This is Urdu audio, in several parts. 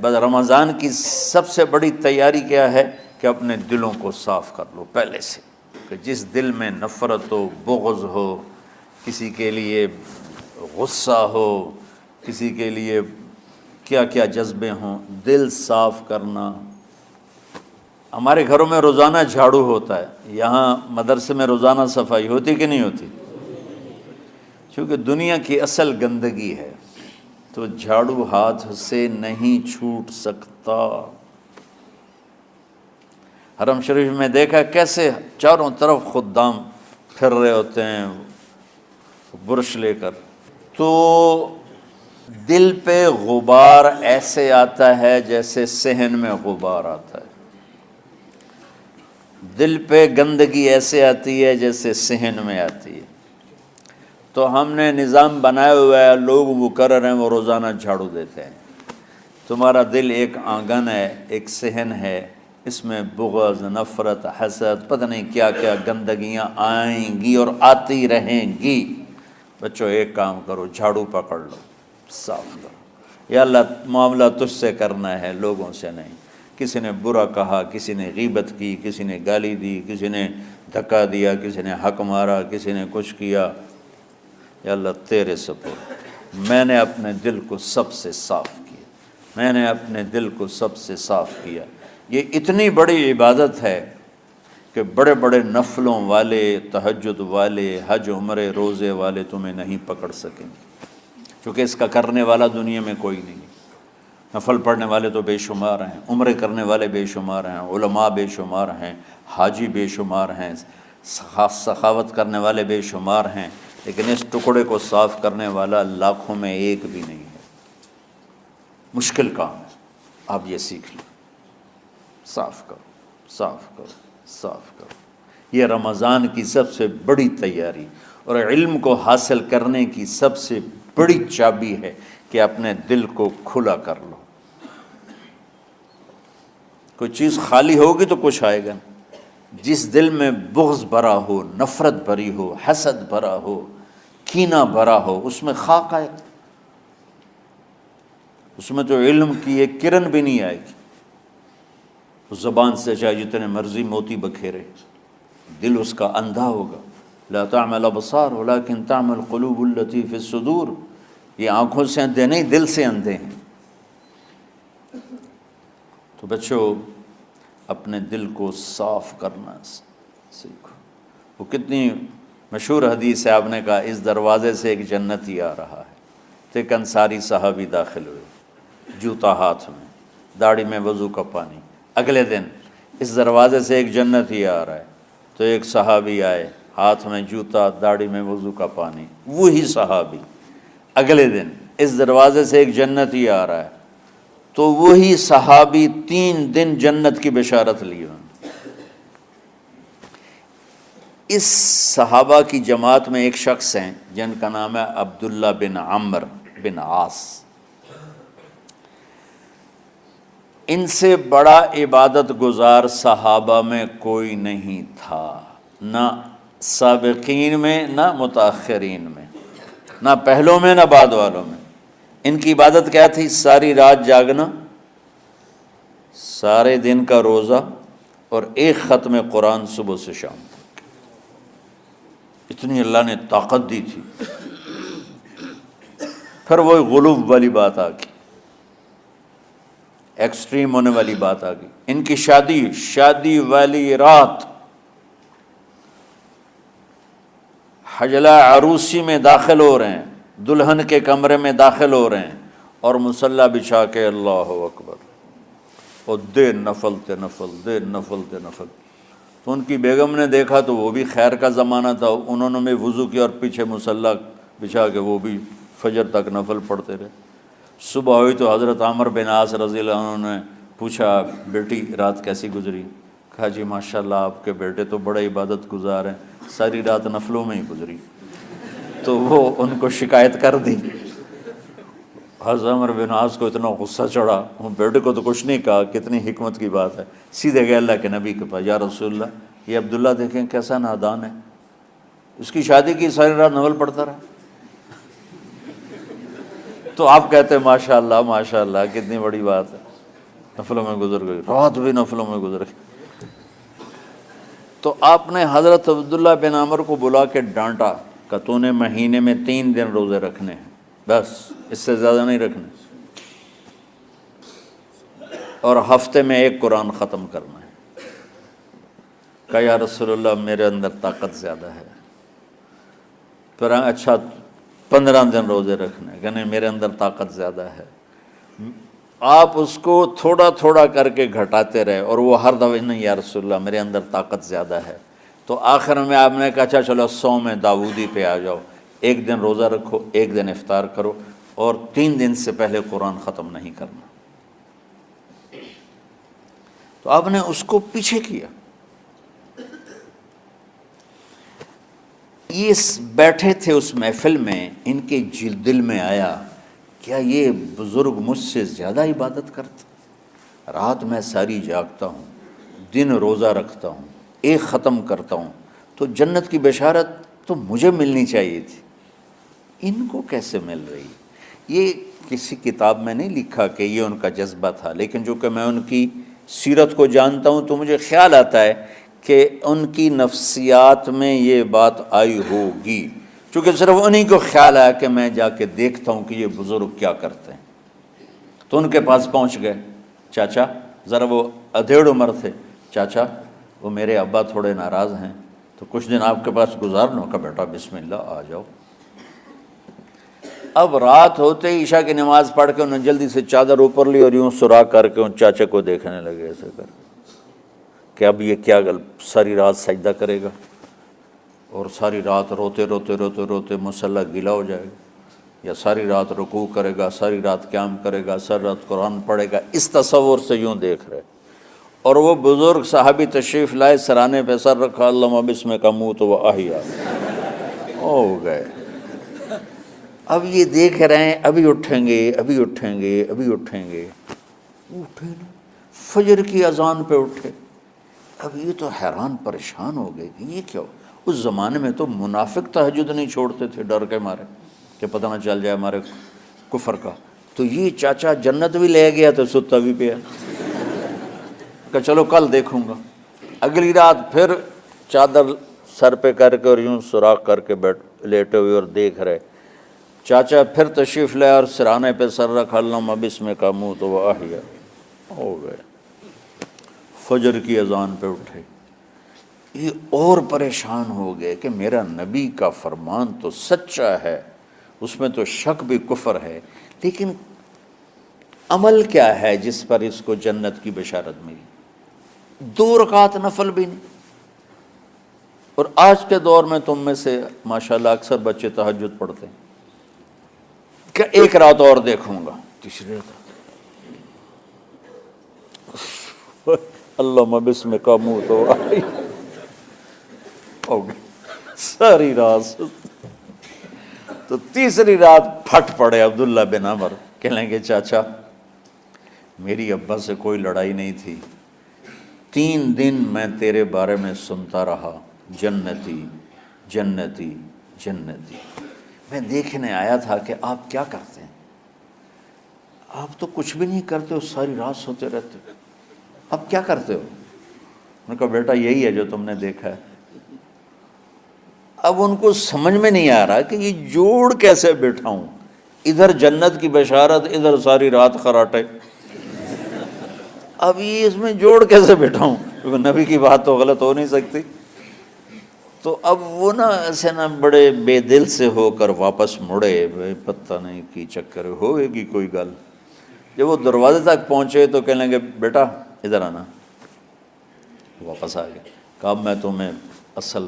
بس رمضان کی سب سے بڑی تیاری کیا ہے کہ اپنے دلوں کو صاف کر لو پہلے سے، کہ جس دل میں نفرت ہو، بغض ہو، کسی کے لیے غصہ ہو، کسی کے لیے کیا کیا جذبے ہوں، دل صاف کرنا۔ ہمارے گھروں میں روزانہ جھاڑو ہوتا ہے، یہاں مدرسے میں روزانہ صفائی ہوتی کہ نہیں ہوتی؟ چونکہ دنیا کی اصل گندگی ہے تو جھاڑو ہاتھ سے نہیں چھوٹ سکتا۔ حرم شریف میں دیکھا کیسے چاروں طرف خدام پھر رہے ہوتے ہیں برش لے کر، تو دل پہ غبار ایسے آتا ہے جیسے صحن میں غبار آتا ہے، دل پہ گندگی ایسے آتی ہے جیسے صحن میں آتی ہے۔ تو ہم نے نظام بنایا ہوا ہے، لوگ وہ کر رہے ہیں، وہ روزانہ جھاڑو دیتے ہیں۔ تمہارا دل ایک آنگن ہے، ایک صحن ہے، اس میں بغض، نفرت، حسد، پتہ نہیں کیا کیا گندگیاں آئیں گی اور آتی رہیں گی۔ بچوں ایک کام کرو، جھاڑو پکڑ لو، صاف کرو۔ یا اللہ معاملہ تجھ سے کرنا ہے، لوگوں سے نہیں۔ کسی نے برا کہا، کسی نے غیبت کی، کسی نے گالی دی، کسی نے دھکا دیا، کسی نے حق مارا، کسی نے کچھ کیا، یا اللہ تیرے سپرد میں نے اپنے دل کو سب سے صاف کیا، میں نے اپنے دل کو سب سے صاف کیا۔ یہ اتنی بڑی عبادت ہے کہ بڑے بڑے نفلوں والے، تہجد والے، حج عمرے روزے والے تمہیں نہیں پکڑ سکیں گے، چونکہ اس کا کرنے والا دنیا میں کوئی نہیں ہے۔ نفل پڑھنے والے تو بے شمار ہیں، عمرے کرنے والے بے شمار ہیں، علماء بے شمار ہیں، حاجی بے شمار ہیں، سخاوت کرنے والے بے شمار ہیں، لیکن اس ٹکڑے کو صاف کرنے والا لاکھوں میں ایک بھی نہیں ہے۔ مشکل کام ہے، آپ یہ سیکھ لیں، صاف کرو، صاف کرو، صاف کرو۔ یہ رمضان کی سب سے بڑی تیاری اور علم کو حاصل کرنے کی سب سے بڑی چابی ہے کہ اپنے دل کو کھلا کر لو۔ کوئی چیز خالی ہوگی تو کچھ آئے گا۔ جس دل میں بغض بھرا ہو، نفرت بھری ہو، حسد بھرا ہو، کینہ بھرا ہو، اس میں خاک آئے گا، اس میں تو علم کی ایک کرن بھی نہیں آئے گی۔ اس زبان سے چاہے جتنے مرضی موتی بکھیرے، دل اس کا اندھا ہوگا۔ لا تعمى الابصار ولكن تعمى القلوب التي في الصدور۔ یہ آنکھوں سے اندھے نہیں، دل سے اندھے ہیں۔ تو بچوں اپنے دل کو صاف کرنا سیکھو۔ وہ کتنی مشہور حدیث ہے، آپ نے کہا اس دروازے سے ایک جنتی آ رہا ہے، تو ایک انصاری صحابی داخل ہوئے، جوتا ہاتھ میں، داڑھی میں وضو کا پانی۔ اگلے دن اس دروازے سے ایک جنتی آ رہا ہے، تو ایک صحابی آئے، ہاتھ میں جوتا، داڑھی میں وضو کا پانی۔ وہی صحابی اگلے دن اس دروازے سے ایک جنتی آ رہا ہے، تو وہی صحابی 3 دن جنت کی بشارت لی۔ اس صحابہ کی جماعت میں ایک شخص ہیں جن کا نام ہے عبداللہ بن عمرو بن عاص۔ ان سے بڑا عبادت گزار صحابہ میں کوئی نہیں تھا، نہ سابقین میں نہ متاخرین میں، نہ پہلوں میں نہ بعد والوں میں۔ ان کی عبادت کیا تھی؟ ساری رات جاگنا، سارے دن کا روزہ، اور ایک ختم قرآن صبح سے شام تک۔ اتنی اللہ نے طاقت دی تھی۔ پھر وہ غلوب والی بات آ گئی، ایکسٹریم ہونے والی بات آ گئی۔ ان کی شادی والی رات حجلہ عروسی میں داخل ہو رہے ہیں، دلہن کے کمرے میں داخل ہو رہے ہیں، اور مصلی بچھا کے اللہ اکبر، اور دیر نفل تے نفل، دیر نفل تے نفل۔ تو ان کی بیگم نے دیکھا تو وہ بھی خیر کا زمانہ تھا، انہوں نے بھی وضو کیا اور پیچھے مصلی بچھا کے وہ بھی فجر تک نفل پڑھتے رہے۔ صبح ہوئی تو حضرت عمرو بن عاص رضی اللہ عنہ نے پوچھا، بیٹی رات کیسی گزری؟ کہا جی ماشاءاللہ آپ کے بیٹے تو بڑے عبادت گزار ہیں، ساری رات نفلوں میں ہی گزری۔ تو وہ ان کو شکایت کر دی۔ حضرت عمرو بن عاص کو اتنا غصہ چڑھا، وہ بیٹے کو تو کچھ نہیں کہا، کتنی حکمت کی بات ہے، سیدھے گئے اللہ کے نبی کے پاس، یا رسول اللہ یہ عبداللہ دیکھیں کیسا نادان ہے، اس کی شادی کی ساری رات نفل پڑھتا رہا۔ تو آپ کہتے ہیں ماشاءاللہ ماشاءاللہ کتنی بڑی بات ہے۔ نفلوں میں گزر گئی، رات بھی نفلوں میں گزر گئی۔ تو آپ نے حضرت عبداللہ بن عمر کو بلا کے ڈانٹا کہ تو نے مہینے میں 3 دن روزے رکھنے ہیں، بس اس سے زیادہ نہیں رکھنے، اور ہفتے میں 1 قرآن ختم کرنا ہے۔ کہا یا رسول اللہ میرے اندر طاقت زیادہ ہے۔ پھر اچھا 15 دن روزے رکھنے، کہ نہیں میرے اندر طاقت زیادہ ہے۔ آپ اس کو تھوڑا تھوڑا کر کے گھٹاتے رہے، اور وہ ہر دفعہ نہیں یا رسول اللہ میرے اندر طاقت زیادہ ہے۔ تو آخر میں آپ نے کہا اچھا چلو صوم داؤدی پہ آ جاؤ، 1 دن روزہ رکھو، 1 دن افطار کرو، اور 3 دن سے پہلے قرآن ختم نہیں کرنا۔ تو آپ نے اس کو پیچھے کیا۔ یہ بیٹھے تھے اس محفل میں، ان کے دل میں آیا کیا یہ بزرگ مجھ سے زیادہ عبادت کرتا؟ رات میں ساری جاگتا ہوں، دن روزہ رکھتا ہوں، 1 ختم کرتا ہوں، تو جنت کی بشارت تو مجھے ملنی چاہیے تھی، ان کو کیسے مل رہی؟ یہ کسی کتاب میں نہیں لکھا کہ یہ ان کا جذبہ تھا، لیکن جو کہ میں ان کی سیرت کو جانتا ہوں تو مجھے خیال آتا ہے کہ ان کی نفسیات میں یہ بات آئی ہوگی، چونکہ صرف انہی کو خیال آیا کہ میں جا کے دیکھتا ہوں کہ یہ بزرگ کیا کرتے ہیں۔ تو ان کے پاس پہنچ گئے، چاچا ذرا، وہ ادھیڑ عمر تھے، چاچا وہ میرے ابا تھوڑے ناراض ہیں، تو کچھ دن آپ کے پاس گزار لوں؟ کا بیٹا بسم اللہ آ جاؤ۔ اب رات ہوتے ہی عشاء کی نماز پڑھ کے انہوں نے جلدی سے چادر اوپر لی اور یوں سراغ کر کے ان چاچا کو دیکھنے لگے ایسے کر کہ اب یہ کیا ساری رات سجدہ کرے گا، اور ساری رات روتے روتے روتے روتے مصلی گیلا ہو جائے گا، یا ساری رات رکوع کرے گا، ساری رات قیام کرے گا، ساری رات قرآن پڑھے گا، اس تصور سے یوں دیکھ رہے۔ اور وہ بزرگ صحابی تشریف لائے، سرانے پہ سر رکھا، اللہم بسمک اموت و احیا، ہو گئے۔ اب یہ دیکھ رہے ہیں ابھی اٹھیں گے، ابھی اٹھیں گے، ابھی اٹھیں گے، اٹھے نا، فجر کی اذان پہ اٹھے۔ اب یہ تو حیران پریشان ہو گئے کہ یہ کیا ہو؟ اس زمانے میں تو منافق تہجد نہیں چھوڑتے تھے ڈر کے مارے کہ پتہ نہ چل جائے ہمارے کفر کا، تو یہ چاچا جنت بھی لے گیا تو ستا بھی پیا کہ چلو کل دیکھوں گا۔ اگلی رات پھر چادر سر پہ کر کے اور یوں سوراخ کر کے لیٹے ہوئے اور دیکھ رہے۔ چاچا پھر تشریف لے اور سرانے پہ سر رکھا، اللہم بسمک اموت و احیا، ہو گئے۔ فجر کی اذان پہ اٹھے، یہ اور پریشان ہو گئے کہ میرا نبی کا فرمان تو سچا ہے، اس میں تو شک بھی کفر ہے، لیکن عمل کیا ہے جس پر اس کو جنت کی بشارت ملی؟ 2 رکعت نفل بھی نہیں۔ اور آج کے دور میں تم میں سے ماشاءاللہ اکثر بچے تہجد پڑھتے ہیں کہ 1 رات اور دیکھوں گا، تیسری رات اللہم بسمک اموت و احیا، ہو گئی ساری رات۔ تو تیسری رات پھٹ پڑے عبداللہ بن عمر، کہنے گے چاچا میری ابا سے کوئی لڑائی نہیں تھی، 3 دن میں تیرے بارے میں سنتا رہا، جنتی جنتی جنتی۔ میں دیکھنے آیا تھا کہ آپ کیا کرتے ہیں، آپ تو کچھ بھی نہیں کرتے ہو، ساری رات سوتے رہتے ہو، اب کیا کرتے ہو؟ میں نے کہا بیٹا یہی ہے جو تم نے دیکھا ہے۔ اب ان کو سمجھ میں نہیں آ رہا کہ یہ جوڑ کیسے بٹھاؤں، ادھر جنت کی بشارت، ادھر ساری رات خراٹے، اب یہ اس میں جوڑ کیسے بٹھاؤں، کیونکہ نبی کی بات تو غلط ہو نہیں سکتی۔ تو اب وہ نا ایسے نا بڑے بے دل سے ہو کر واپس مڑے، پتہ نہیں کی چکر ہوئے گی کوئی گل۔ جب وہ دروازے تک پہنچے تو کہنے لگے بیٹا ادھر آنا، واپس آ گئے۔ کہا میں تمہیں اصل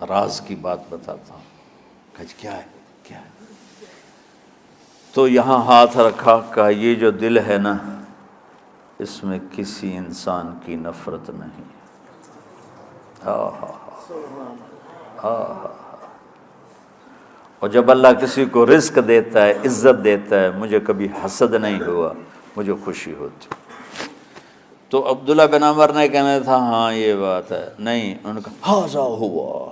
راز کی بات بتاتا ہوں۔ کہا کیا ہے کیا ہے؟ تو یہاں ہاتھ رکھا، کہا یہ جو دل ہے نا اس میں کسی انسان کی نفرت نہیں۔ ہاں ہاں ہاں، اور جب اللہ کسی کو رزق دیتا ہے، عزت دیتا ہے، مجھے کبھی حسد نہیں ہوا، مجھے خوشی ہوتی۔ تو عبداللہ بن عمر نے کہنا تھا ہاں یہ بات ہے، نہیں، انہوں نے کہا ہاذا ہوا،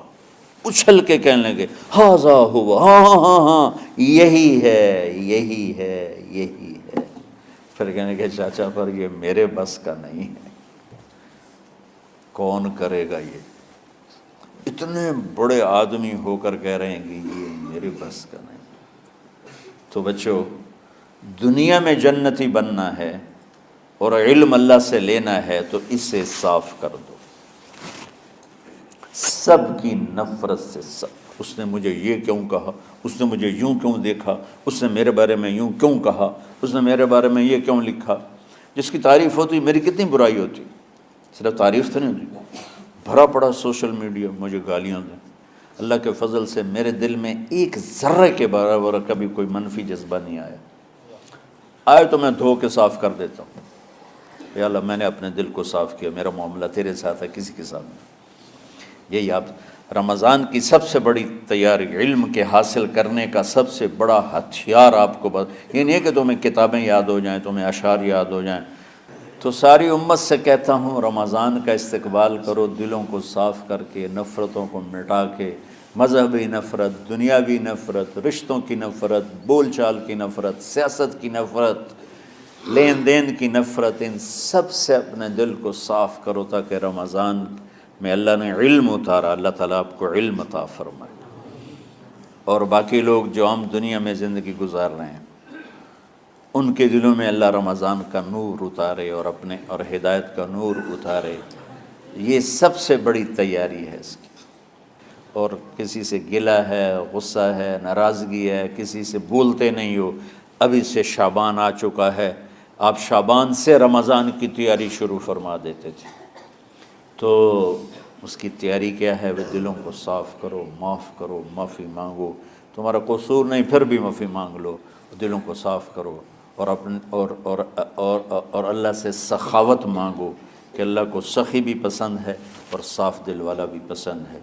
اچھل کے کہنے لگے ہاذا ہوا، ہاں ہاں ہاں ہاں، یہی ہے یہی ہے یہی ہے۔ پھر کہنے کہ چاچا پر یہ میرے بس کا نہیں ہے، کون کرے گا یہ؟ اتنے بڑے آدمی ہو کر کہہ رہے ہیں کہ یہ میرے بس کا نہیں۔ تو بچوں، دنیا میں جنتی بننا ہے اور علم اللہ سے لینا ہے تو اسے صاف کر دو، سب کی نفرت سے۔ سب، اس نے مجھے یہ کیوں کہا، اس نے مجھے یوں کیوں دیکھا، اس نے میرے بارے میں یوں کیوں کہا، اس نے میرے بارے میں یہ کیوں لکھا۔ جس کی تعریف ہوتی میری کتنی برائی ہوتی، صرف تعریف تو نہیں ہوتی، بھرا پڑا سوشل میڈیا مجھے گالیاں دیں۔ اللہ کے فضل سے میرے دل میں ایک ذرے کے برابر کبھی کوئی منفی جذبہ نہیں آیا، آئے تو میں دھو کے صاف کر دیتا ہوں، یا اللہ میں نے اپنے دل کو صاف کیا، میرا معاملہ تیرے ساتھ ہے، کسی کے ساتھ نہیں۔ یہی آپ رمضان کی سب سے بڑی تیاری، علم کے حاصل کرنے کا سب سے بڑا ہتھیار آپ کو یہ نہیں ہے کہ تمہیں کتابیں یاد ہو جائیں، تمہیں اشعار یاد ہو جائیں۔ تو ساری امت سے کہتا ہوں رمضان کا استقبال کرو دلوں کو صاف کر کے، نفرتوں کو مٹا کے، مذہبی نفرت، دنیاوی نفرت، رشتوں کی نفرت، بول چال کی نفرت، سیاست کی نفرت، لین دین کی نفرت، ان سب سے اپنے دل کو صاف کرو تاکہ رمضان میں اللہ نے علم اتارا، اللہ تعالیٰ آپ کو علم عطا فرمائے، اور باقی لوگ جو عام دنیا میں زندگی گزار رہے ہیں ان کے دلوں میں اللہ رمضان کا نور اتارے اور ہدایت کا نور اتارے۔ یہ سب سے بڑی تیاری ہے اس کی۔ اور کسی سے گلہ ہے، غصہ ہے، ناراضگی ہے، کسی سے بولتے نہیں ہو، ابھی سے شعبان آ چکا ہے، آپ شعبان سے رمضان کی تیاری شروع فرما دیتے تھے۔ تو اس کی تیاری کیا ہے؟ وہ دلوں کو صاف کرو، معاف کرو، معافی مانگو، تمہارا قصور نہیں پھر بھی معافی مانگ لو، دلوں کو صاف کرو، اور اللہ سے سخاوت مانگو کہ اللہ کو سخی بھی پسند ہے اور صاف دل والا بھی پسند ہے۔